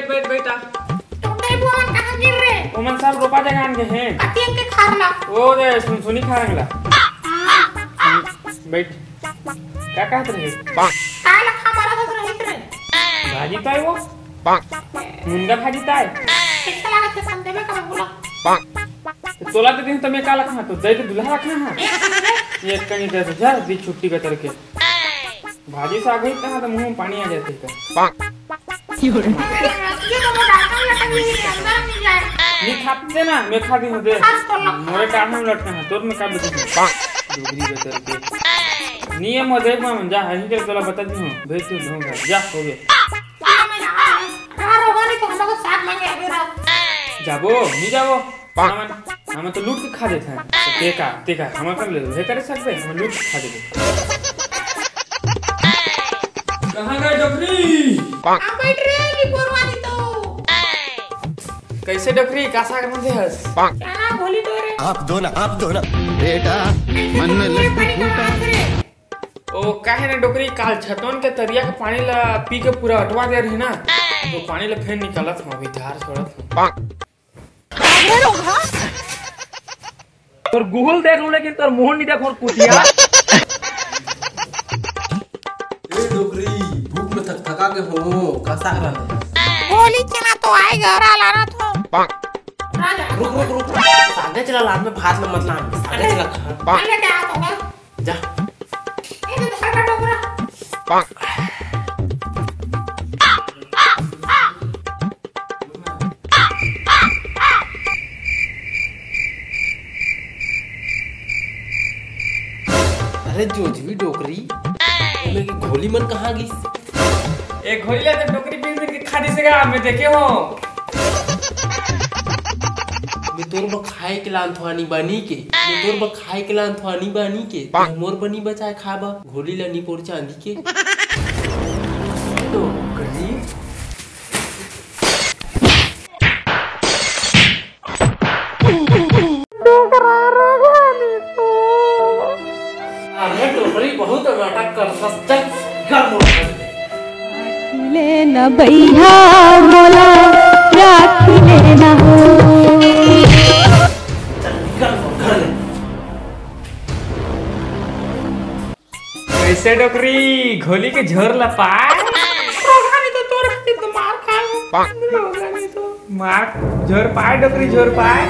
बैठ बेटा। तुमने बुआ कहां गिर रे? ओमन सब रोपा जगह आन गए हैं। अतियन के खारला। ओ दे सुनी खारंगला। बैठ। क्या कहत रहे? काला खा मारा तो रहित रे। भाजी ताई वो? मुनगा भाजी ताई। कैसा लगा थे संदे में कर बोला। तोला के दिन तमे काला खा तो दे के दुल्हा रखना है। एक कनी दे दो जा दी छुट्टी के तरके। भाजी से आ गई कहां तो मुंह में पानी आ जाते का। ये तो डाटा लटक गई रे अंदर नहीं जाए। नहीं खाते ना मैं खा दी हूं दे। मोरे कान में लटका है तोर में का बेटे। डोगरी के तरके। नियम हो देख मैं जा हही के तोला बता दी हूं भेज तू ढूंढ जा हो गए। तो हम लोग साथ मांगे अभी रात। जाबो नहीं जाबो हम तो लूट के खा देते हैं तेका हम कर ले हे करे सकते हम लूट के खा देते। कहां गए डोकरी? आ बैठ रे रिपोर्टवा दी तो। कैसे डोकरी कासा कर दे हस? क्या बोली तो रे? आप दो ना बेटा मन में लड्डू फूटा। ओ काहे ना डोकरी काल छतवन के तरिया के पानी ला पी के पूरा हटवा दे रही ना तो पानी ला फेर निकलत हम अभी धार छोड़त। तोर गूगल देख लूं लेकिन तोर मुंह नहीं देख और कुतिया। ए डोकरी भूख में थका के हो कैसा रहा? गोली चना तो आएगा रा लाना तो। रुक सागे चला लाद में भात में मतलब सागे चला खा। पहले क्या होगा? जा ये तो धरका डोकरा। अरे जोजवी डोकरी में की घोली मन कहां गई? एक घोली ला तो डोकरी पी के खा दे सगा मैं देखे हो। मैं तोर ब खाए के लान थवानी बनी के मैं तोर ब खाए के लान थवानी बनी के मोर बनी बचाए खाबा घोली ला नी पोर चांदी के। डोकरी अरे डोकरी बहुत नाटक कर सच्चा गम ले न भैया मोला राखी ले न हो। कैसे डोकरी घोली के झोर ला पाए? रोगानी तो तोर खाती तो मार खाए। मार झोर पाए डोकरी झोर पाए।